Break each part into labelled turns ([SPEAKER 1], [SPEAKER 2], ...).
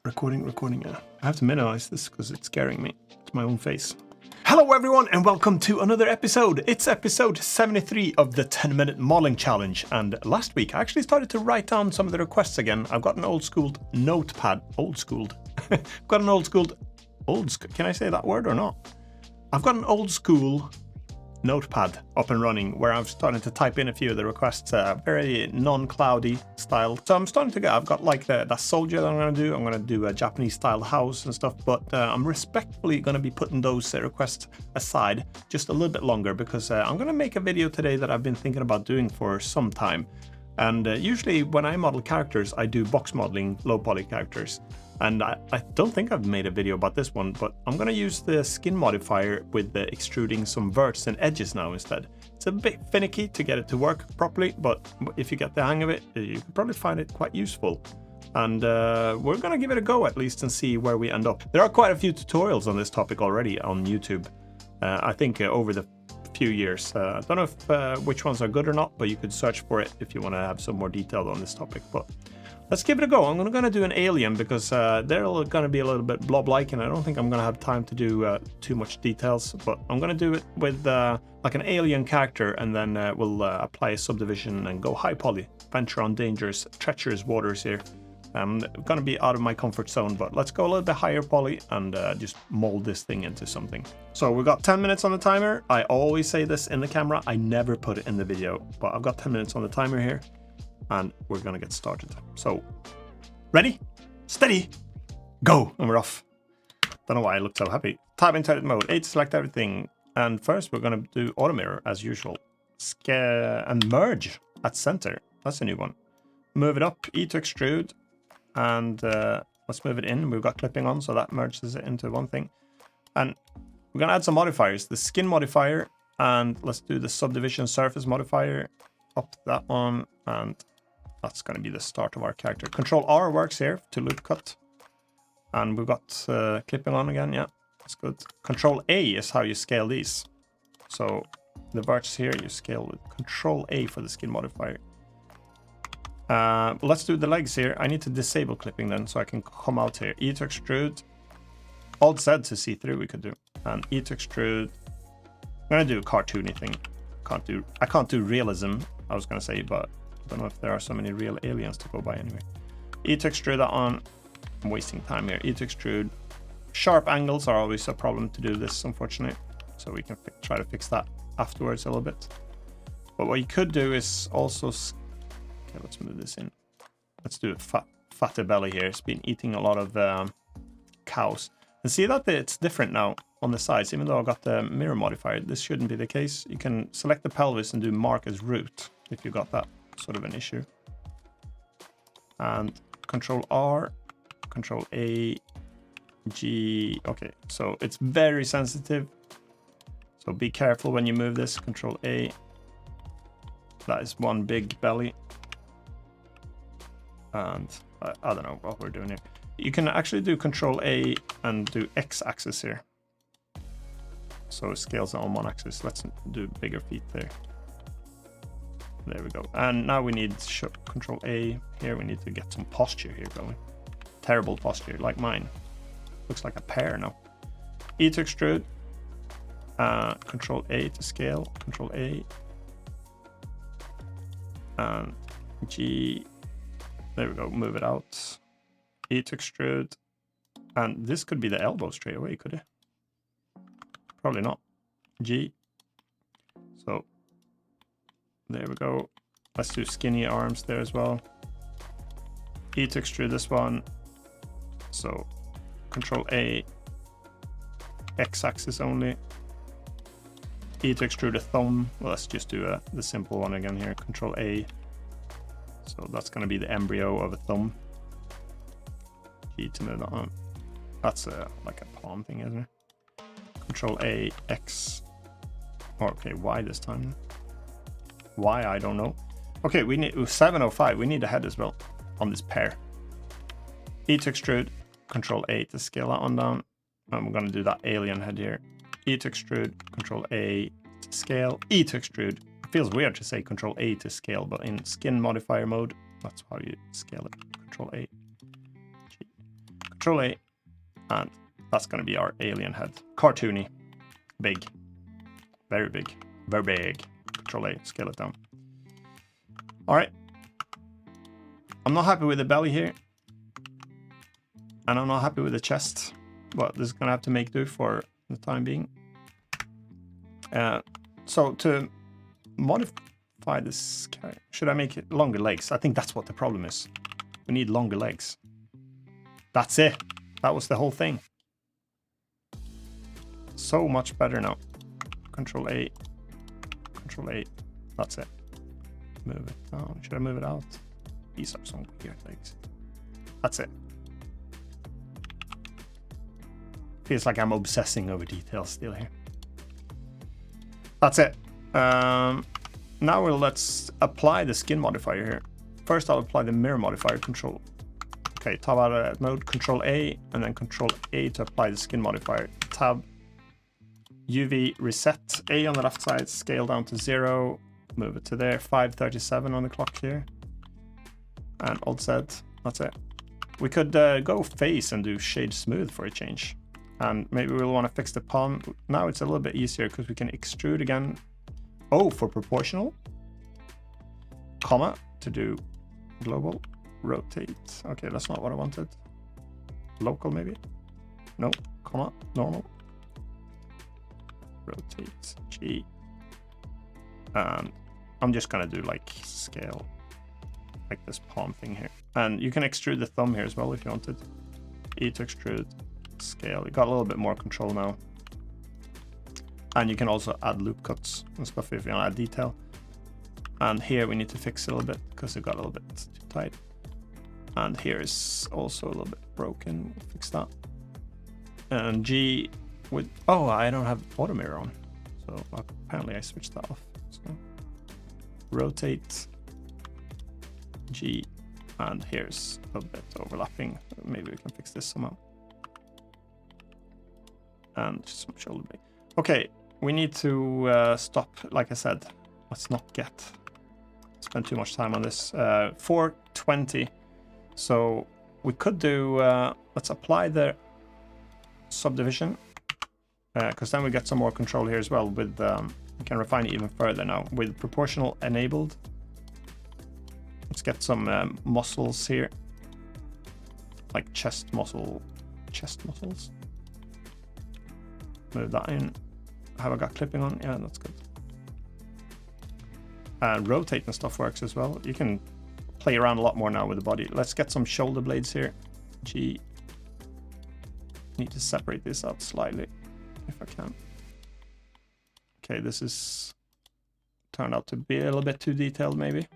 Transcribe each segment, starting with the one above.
[SPEAKER 1] Recording. Yeah. I have to minimize this because it's scaring me. It's my own face. Hello everyone and welcome to another episode. It's episode 73 of the 10-minute modeling challenge. And last week I actually started to write down some of the requests again. I've got an old-schooled notepad. Can I say that word or not? I've got an old-school notepad up and running where I'm starting to type in a few of the requests, very non-cloudy style. So I'm starting to get, I've got like that soldier that I'm going to do. I'm going to do a Japanese style house and stuff, but I'm respectfully going to be putting those requests aside just a little bit longer because I'm going to make a video today that I've been thinking about doing for some time. And usually when I model characters, I do box modeling, low poly characters. And I don't think I've made a video about this one, but I'm going to use the skin modifier with the extruding some verts and edges now instead. It's a bit finicky to get it to work properly, but if you get the hang of it, you can probably find it quite useful. And we're going to give it a go at least and see where we end up. There are quite a few tutorials on this topic already on YouTube, I think over the few years. I don't know if which ones are good or not, but you could search for it if you want to have some more detail on this topic. But let's give it a go. I'm going to do an alien because they're going to be a little bit blob-like, and I don't think I'm going to have time to do too much details. But I'm going to do it with like an alien character, and then we'll apply a subdivision and go high poly, venture on dangerous, treacherous waters here. I'm going to be out of my comfort zone, but let's go a little bit higher poly and just mold this thing into something. So we've got 10 minutes on the timer. I always say this in the camera. I never put it in the video, but I've got 10 minutes on the timer here. And we're gonna get started. So, ready, steady, go, and we're off. Don't know why I look so happy. Type into edit mode, A to select everything. And first we're gonna do auto mirror as usual. Scale and merge at center. That's a new one. Move it up, E to extrude, and let's move it in. We've got clipping on, so that merges it into one thing. And we're gonna add some modifiers. The skin modifier, and let's do the subdivision surface modifier. Up to that one, and that's going to be the start of our character. Control R works here to loop cut. And we've got clipping on again. Yeah, that's good. Control A is how you scale these. So the verts here, you scale with Control A for the skin modifier. Let's do the legs here. I need to disable clipping then so I can come out here. E to extrude. Alt Z to see through we could do. And E to extrude. I'm going to do a cartoony thing. I can't do realism, I was going to say, but I don't know if there are so many real aliens to go by anyway. E to extrude that on. I'm wasting time here. E to extrude. Sharp angles are always a problem to do this, unfortunately. So we can try to fix that afterwards a little bit. But what you could do is also... Okay, let's move this in. Let's do a fatter belly here. It's been eating a lot of cows. And see that it's different now on the sides, even though I've got the mirror modifier. This shouldn't be the case. You can select the pelvis and do mark as root if you got that sort of an issue. And Control R, Control A, G. Okay, so it's very sensitive. So be careful when you move this. Control A. That is one big belly. And I don't know what we're doing here. You can actually do Control A and do X axis here. So it scales on one axis. Let's do bigger feet there. There we go. And now we need Control A here. We need to get some posture here going. Terrible posture, like mine. Looks like a pear now. E to extrude. Control A to scale. Control A. And G. There we go. Move it out. E to extrude. And this could be the elbow straight away, could it? Probably not. G. So there we go. Let's do skinny arms there as well. E to extrude this one. So Control A, X axis only. E to extrude a thumb. Well, let's just do the simple one again here. Control A. So that's going to be the embryo of a thumb. G to move that on. That's like a palm thing, isn't it? Control A, X. Oh, okay, Y this time. Y, I don't know. Okay, we need 705. We need a head as well on this pair. E to extrude. Control A to scale that one down. And we're going to do that alien head here. E to extrude. Control A to scale. E to extrude. It feels weird to say Control A to scale, but in skin modifier mode, that's how you scale it. Control A. Control A, and that's going to be our alien head. Cartoony, big, very big, very big. Control A, scale it down. All right. I'm not happy with the belly here, and I'm not happy with the chest, but this is going to have to make do for the time being. So to modify this, should I make it longer legs? I think that's what the problem is. We need longer legs. That's it. That was the whole thing. So much better now. Control A. Control A. That's it. Move it down. Should I move it out? These are some weird legs. That's it. Feels like I'm obsessing over details still here. That's it. Now let's apply the skin modifier here. First, I'll apply the mirror modifier. Control. Okay, tab out of mode. Control A, and then Control A to apply the skin modifier. Tab. UV reset. A on the left side. Scale down to 0. Move it to there. 537 on the clock here. And Alt Z. That's it. We could go face and do shade smooth for a change. And maybe we'll want to fix the palm. Now it's a little bit easier because we can extrude again. Oh, for proportional. Comma to do global. Rotate. Okay, that's not what I wanted. Local maybe. No. Comma. Normal. Rotate. G. And I'm just going to do like scale. Like this palm thing here. And you can extrude the thumb here as well if you wanted. E to extrude. Scale. You got a little bit more control now. And you can also add loop cuts and stuff if you want to add detail. And here we need to fix it a little bit because it got a little bit too tight. And here is also a little bit broken. We'll fix that. And G with, oh, I don't have auto mirror on. So apparently I switched that off. So rotate G, and here's a bit overlapping. Maybe we can fix this somehow. And just some shoulder blade. Okay, we need to stop. Like I said, let's not spend too much time on this. 420. So we could do. Let's apply the subdivision, because then we get some more control here as well. With we can refine it even further now with proportional enabled. Let's get some muscles here, like chest muscles. Move that in. Have I got clipping on? Yeah, that's good. Rotate and stuff works as well. You can play around a lot more now with the body. Let's get some shoulder blades here. G. Need to separate this out slightly, if I can. Okay, this is turned out to be a little bit too detailed, maybe.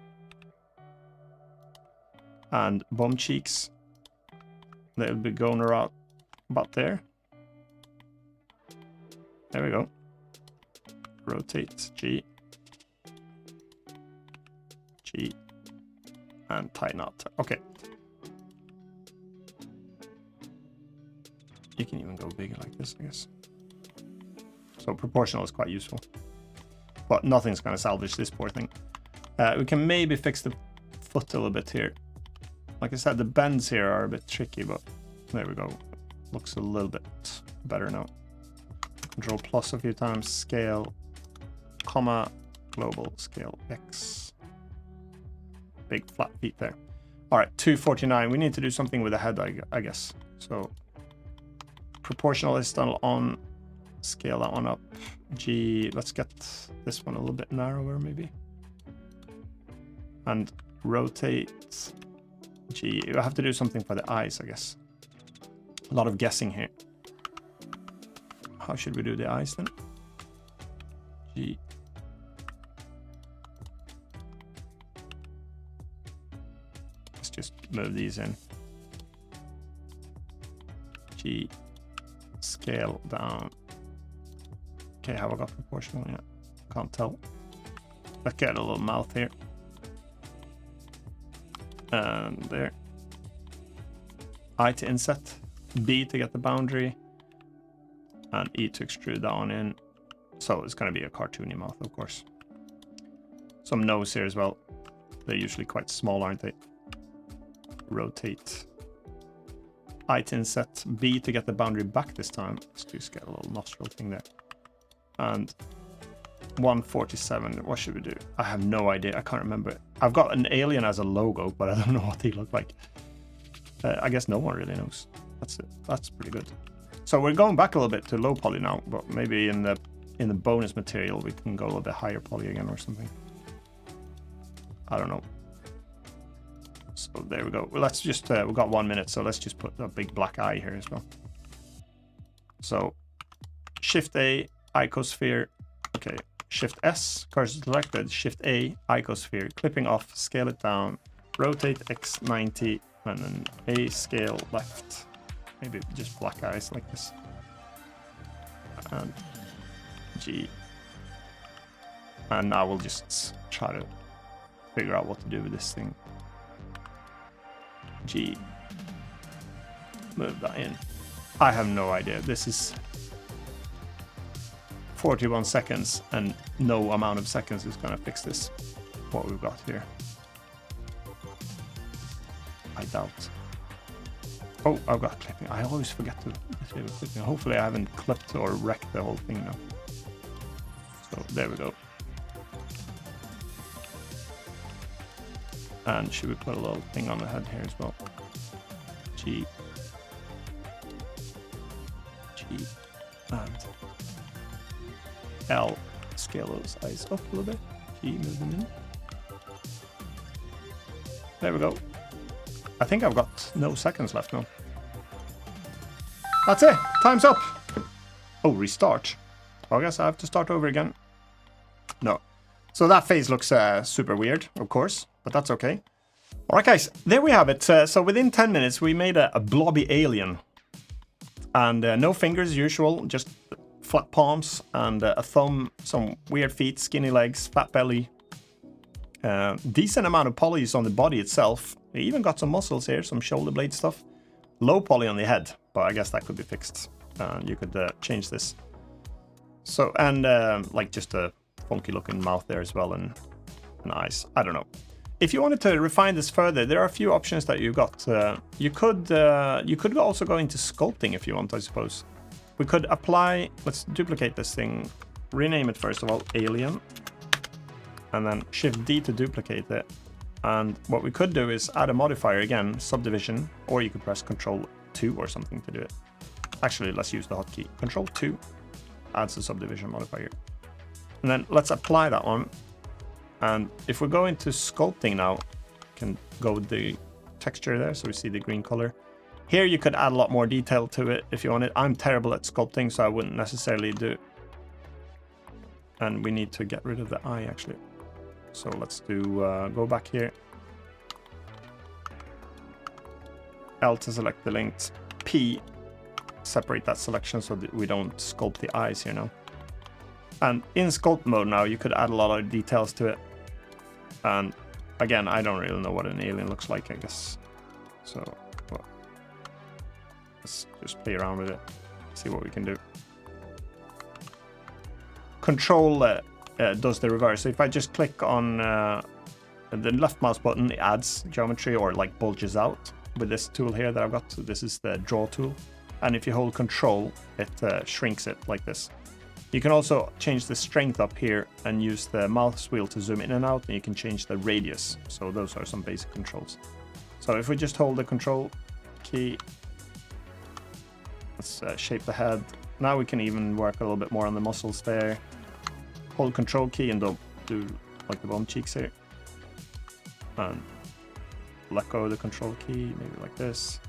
[SPEAKER 1] And bum cheeks. They'll be going around about there. There we go. Rotate G. G. And tighten out. Okay. You can even go bigger like this, I guess. So proportional is quite useful. But nothing's going to salvage this poor thing. We can maybe fix the foot a little bit here. Like I said, the bends here are a bit tricky, but there we go. Looks a little bit better now. Control plus a few times, scale, comma, global, scale X. Big flat feet there. All right, 249. We need to do something with the head, I guess. So proportional is still on. Scale that one up. G, let's get this one a little bit narrower maybe. And rotate G. You have to do something for the eyes, I guess. A lot of guessing here. How should we do the eyes then? G. Let's just move these in. G. Scale down. Okay, have I got proportional? Yeah, can't tell. Let's get a little mouth here. And there. I to inset. B to get the boundary. And E to extrude that one in. So it's going to be a cartoony mouth, of course. Some nose here as well. They're usually quite small, aren't they? Rotate. item set B to get the boundary back this time. Let's just get a little nostril thing there. And 147, what should we do? I have no idea, I can't remember. I've got an alien as a logo, but I don't know what they look like. I guess no one really knows. That's it, that's pretty good. So we're going back a little bit to low poly now, but maybe in the bonus material we can go a little bit higher poly again or something. I don't know. So there we go. Well, let's just, we've got 1 minute, so let's just put a big black eye here as well. So Shift A, icosphere, okay. Shift S, cursor selected, Shift A, icosphere, clipping off, scale it down, rotate X 90, and then A scale left. Maybe just black eyes like this. And G. And now we'll just try to figure out what to do with this thing. G. Move that in. I have no idea. This is 41 seconds and no amount of seconds is gonna fix this, what we've got here. I doubt. Oh, I've got clipping. I always forget to disable clipping. Hopefully I haven't clipped or wrecked the whole thing now. So there we go. And should we put a little thing on the head here as well? G. And L. Scale those eyes up a little bit. G, move them in. There we go. I think I've got no seconds left now. That's it. Time's up. Oh, restart. I guess I have to start over again. No. So that phase looks super weird, of course, but that's okay. All right, guys, there we have it. So within 10 minutes, we made a blobby alien. And no fingers, usual, just flat palms and a thumb, some weird feet, skinny legs, fat belly. Decent amount of polys on the body itself. We even got some muscles here, some shoulder blade stuff. Low poly on the head, but I guess that could be fixed. You could change this. So, and like just a funky looking mouth there as well, and eyes. I don't know. If you wanted to refine this further, there are a few options that you got. You could also go into sculpting if you want, I suppose. We could apply, let's duplicate this thing, rename it first of all, alien, and then Shift D to duplicate it. And what we could do is add a modifier again, subdivision, or you could press Control 2 or something to do it. Actually, let's use the hotkey. Control 2 adds a subdivision modifier. And then let's apply that one. And if we go into sculpting now, we can go with the texture there, so we see the green color. Here you could add a lot more detail to it if you want it. I'm terrible at sculpting, so I wouldn't necessarily do it. And we need to get rid of the eye, actually. So let's do, go back here. L to select the linked. P, separate that selection so that we don't sculpt the eyes here now. And in sculpt mode now, you could add a lot of details to it. And again, I don't really know what an alien looks like, I guess. So, well, let's just play around with it, see what we can do. Control does the reverse. So if I just click on the left mouse button, it adds geometry or like bulges out with this tool here that I've got. So this is the draw tool. And if you hold Control, it shrinks it like this. You can also change the strength up here and use the mouse wheel to zoom in and out, and you can change the radius. So those are some basic controls. So if we just hold the Control key, let's shape the head. Now we can even work a little bit more on the muscles there. Hold Control key and do like the bum cheeks here. And let go of the Control key, maybe like this.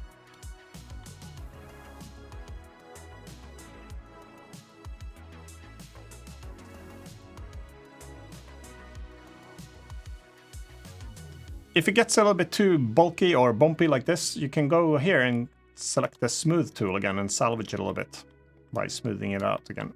[SPEAKER 1] If it gets a little bit too bulky or bumpy like this, you can go here and select the smooth tool again and salvage it a little bit by smoothing it out again.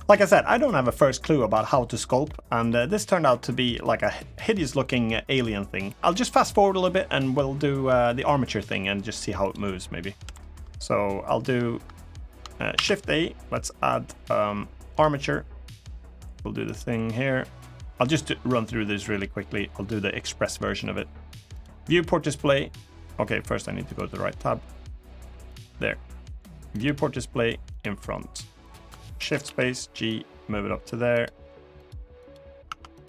[SPEAKER 1] Like I said, I don't have a first clue about how to sculpt, and this turned out to be like a hideous looking alien thing. I'll just fast forward a little bit and we'll do the armature thing and just see how it moves maybe. So I'll do Shift A, let's add armature. We'll do the thing here. I'll just run through this really quickly. I'll do the express version of it. Viewport display. Okay, first I need to go to the right tab. There. Viewport display in front. Shift space G, move it up to there.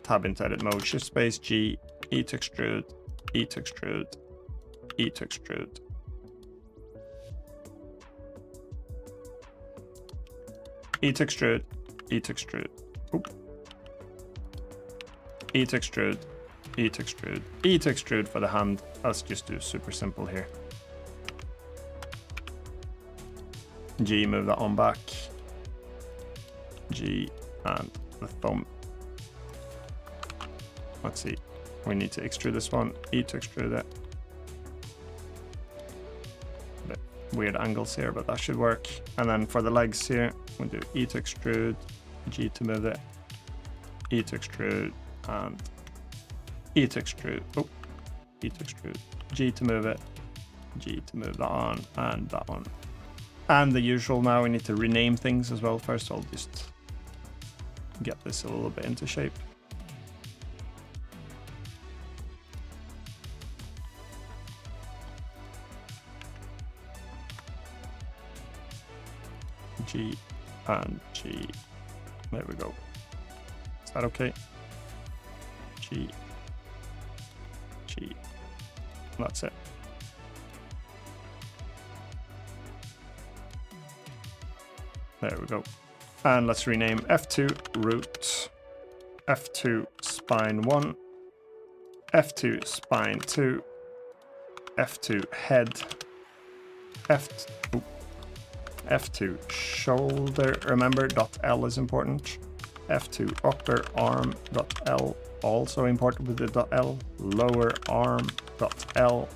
[SPEAKER 1] Tab into edit mode, shift space G, E to extrude, E to extrude, E to extrude. E to extrude, E to extrude. Oop. E to extrude, E to extrude, E to extrude for the hand. Let's just do super simple here. G, move that on back. G and the thumb. Let's see. We need to extrude this one. E to extrude it. Bit weird angles here, but that should work. And then for the legs here, we'll do E to extrude, G to move it, E to extrude, and E to extrude. Oh, E to extrude, G to move it, G to move that on, and that one. And the usual now, we need to rename things as well. First, I'll just get this a little bit into shape. G and G. There we go. Is that okay? G. G. That's it. There we go. And let's rename F2 root, F2 spine 1, F2 spine 2, F2 head, F2 shoulder, remember .L is important, F2 upper arm .L, also important with the .L, lower arm .L,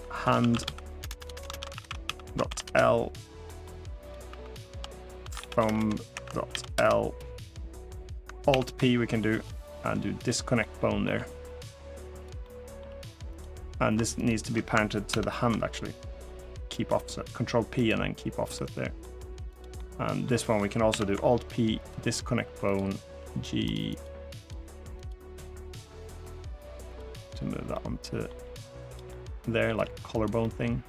[SPEAKER 1] hand .L, thumb.L, Alt P we can do, and do disconnect bone there. And this needs to be parented to the hand actually. Keep offset, Control P and then keep offset there. And this one we can also do Alt P, disconnect bone, G, to move that onto there, like a collarbone thing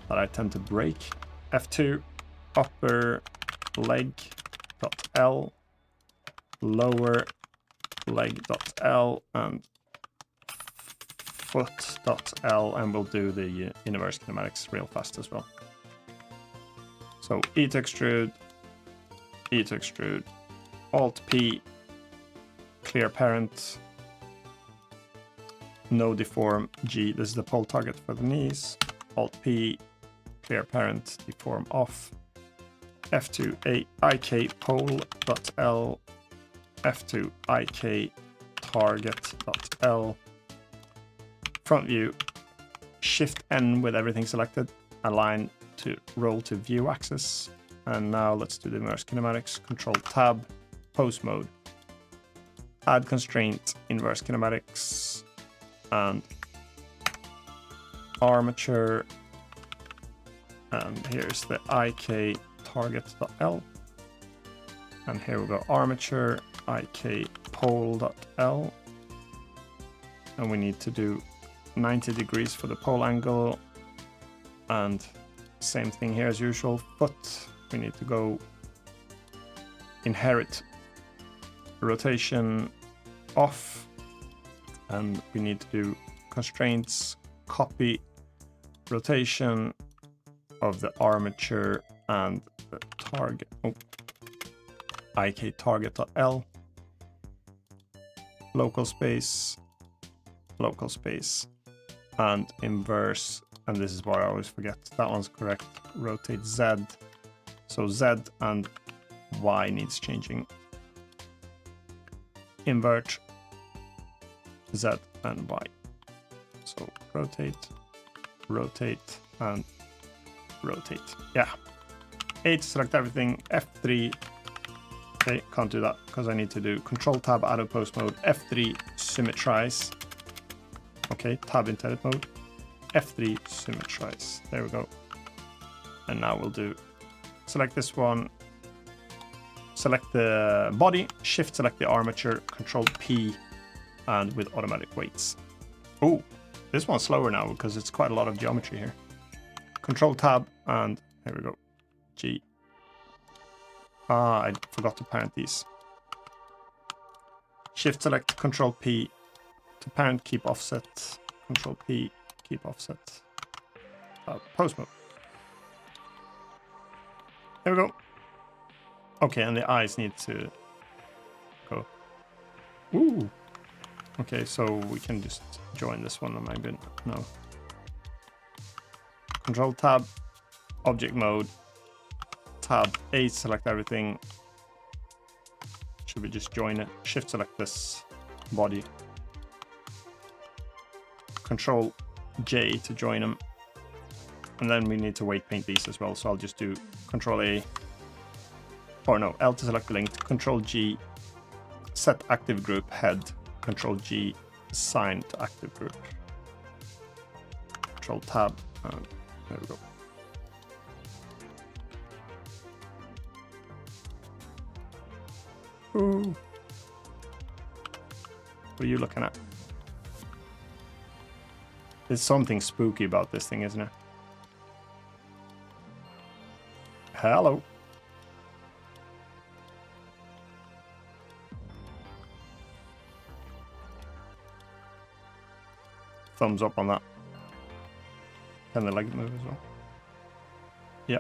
[SPEAKER 1] that I tend to break. F2, upper leg .L, lower leg .L, and foot .L, and we'll do the inverse kinematics real fast as well. So E to extrude, E to extrude, Alt P, clear parent, no deform, G, this is the pole target for the knees, Alt P, clear parent, deform off, F2 IK pole.L, F2 IK target.L, front view, Shift N with everything selected, align to roll to view axis, and now let's do the inverse kinematics, Control Tab, pose mode, add constraint, inverse kinematics, and armature, and here's the IK target.L, and here we go, armature IK pole.L, and we need to do 90 degrees for the pole angle, and same thing here as usual, foot, we need to go inherit rotation off, and we need to do constraints, copy rotation of the armature and the target, IK target.L, local space, and inverse, and this is what I always forget, that one's correct, rotate Z, so Z and Y needs changing, invert Z and Y, so rotate, and rotate, yeah. A to select everything, F3. Okay, can't do that because I need to do Control Tab out of post mode, F3 symmetrize. Okay, tab into edit mode, F3 symmetrize. There we go. And now we'll do select this one, select the body, shift select the armature, Control P, and with automatic weights. Oh, this one's slower now because it's quite a lot of geometry here. Control Tab, and there we go. G. I forgot to parent these. Shift select Control P to parent, keep offset. Control P, keep offset. Post mode. There we go. Okay, and the eyes need to go. Ooh. Okay, so we can just join this one. Am I good? No. Control Tab, object mode, tab A, select everything. Should we just join it? Shift select this body. Control J to join them. And then we need to weight paint these as well. So I'll just do Control A. Or no, L to select linked. Control G, set active group head. Control G, assign to active group. Control Tab. There we go. Ooh. What are you looking at? There's something spooky about this thing, isn't it? Hello. Thumbs up on that. Can the leg move as well? Yeah.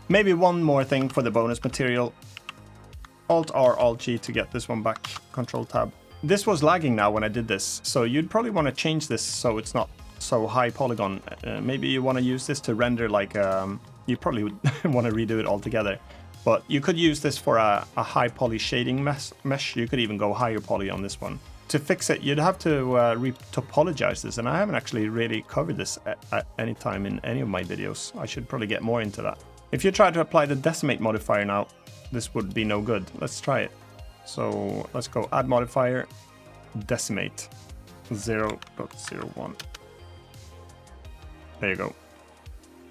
[SPEAKER 1] Maybe one more thing for the bonus material. Alt-R, Alt-G to get this one back. Control Tab. This was lagging now when I did this, so you'd probably want to change this so it's not so high polygon. Maybe you want to use this to render like... you probably would want to redo it altogether. But you could use this for a high poly shading mesh. You could even go higher poly on this one. To fix it, you'd have to retopologize this, and I haven't actually really covered this at any time in any of my videos. I should probably get more into that. If you try to apply the decimate modifier now, this would be no good. Let's try it. So let's go add modifier, decimate 0.01. There you go.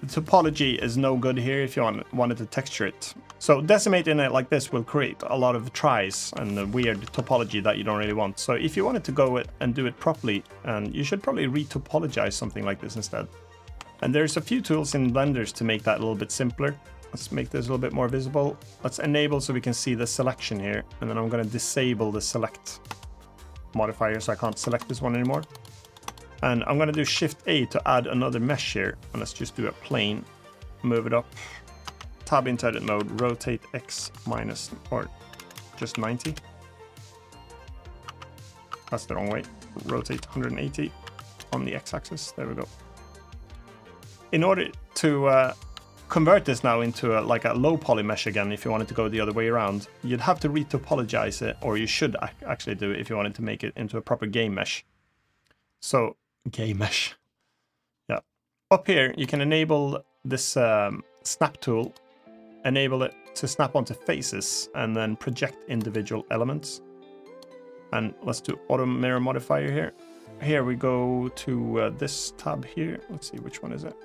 [SPEAKER 1] The topology is no good here if you wanted to texture it. So decimating it like this will create a lot of tries and the weird topology that you don't really want. So if you wanted to go and do it properly, and you should probably retopologize something like this instead. And there's a few tools in Blenders to make that a little bit simpler. Let's make this a little bit more visible. Let's enable so we can see the selection here. And then I'm going to disable the select modifier so I can't select this one anymore. And I'm going to do Shift A to add another mesh here. And let's just do a plane. Move it up. Tab into edit mode. Rotate X minus or just 90. That's the wrong way. Rotate 180 on the X-axis. There we go. In order to convert this now into like a low poly mesh again, if you wanted to go the other way around, you'd have to retopologize it, or you should actually do it if you wanted to make it into a proper game mesh. So, game mesh. Yeah. Up here, you can enable this snap tool, enable it to snap onto faces, and then project individual elements. And let's do auto mirror modifier here. Here we go to this tab here. Let's see, which one is it?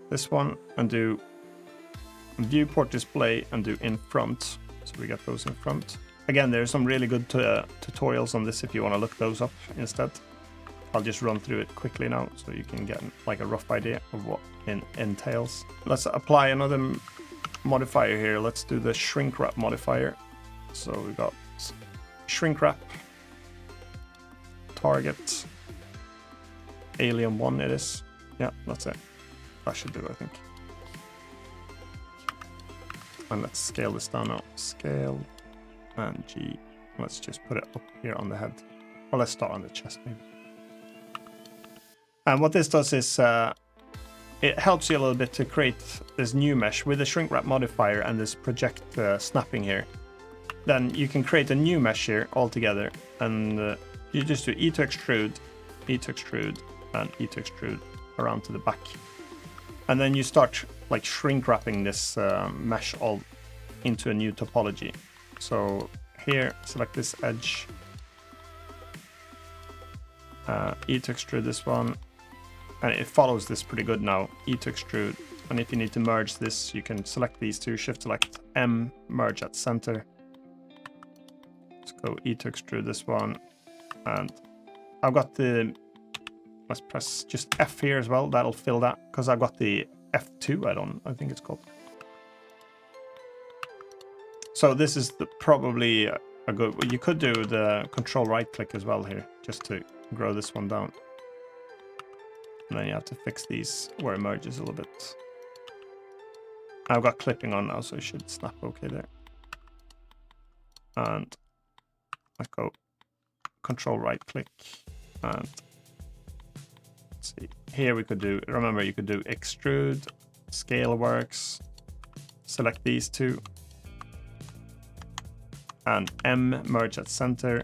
[SPEAKER 1] This one, and do viewport display and do in front. So we get those in front. Again, there's some really good tutorials on this if you want to look those up instead. I'll just run through it quickly now so you can get like a rough idea of what it entails. Let's apply another modifier here. Let's do the shrink wrap modifier. So we got shrink wrap, target, alien 1 it is. Yeah, that's it. That should do, I think. And let's scale this down now. Scale and G. Let's just put it up here on the head. Or let's start on the chest maybe. And what this does is it helps you a little bit to create this new mesh with the shrink wrap modifier and this project snapping here. Then you can create a new mesh here altogether, and you just do E to extrude, and E to extrude, around to the back. And then you start like shrink wrapping this mesh all into a new topology. So here, select this edge, E to extrude this one, and it follows this pretty good now. E to extrude, and if you need to merge this, you can select these two, shift select M, merge at center. Let's go E to extrude this one, and I've got the, let's press just F here as well, that'll fill that, because I've got the F2, I think it's called. So this is probably a good, you could do the control right click as well here, just to grow this one down. And then you have to fix these where it merges a little bit. I've got clipping on now, so it should snap okay there. And let's go control right click, and let's see, here we could do, remember you could do extrude, scale works, select these two, and M, merge at center,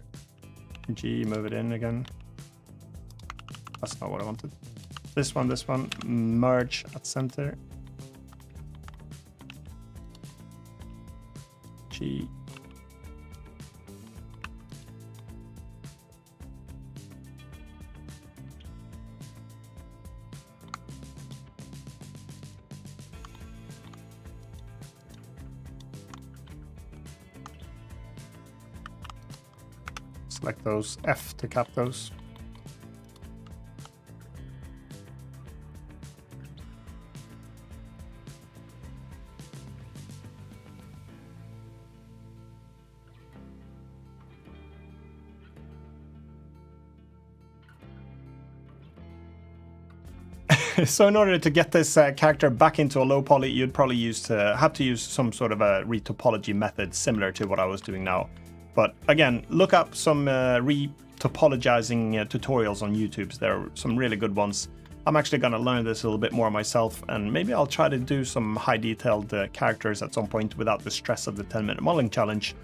[SPEAKER 1] G, move it in again. That's not what I wanted. This one, merge at center, G, select those, F to cap those. So in order to get this character back into a low poly, you'd probably have to use some sort of a retopology method similar to what I was doing now. But again, look up some retopologizing tutorials on YouTube. There are some really good ones. I'm actually going to learn this a little bit more myself, and maybe I'll try to do some high detailed characters at some point without the stress of the 10-minute modeling challenge.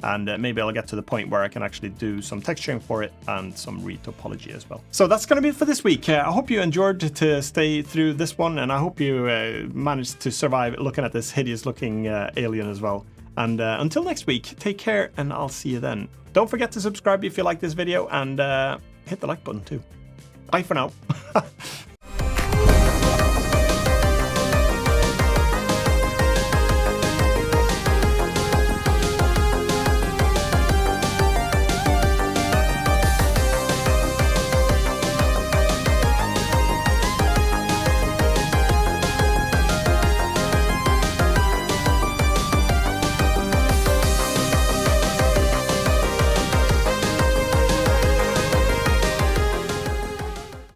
[SPEAKER 1] And maybe I'll get to the point where I can actually do some texturing for it and some retopology as well. So that's going to be it for this week. I hope you enjoyed to stay through this one, and I hope you managed to survive looking at this hideous looking alien as well. And until next week, take care, and I'll see you then. Don't forget to subscribe if you like this video, and hit the like button too. Bye for now.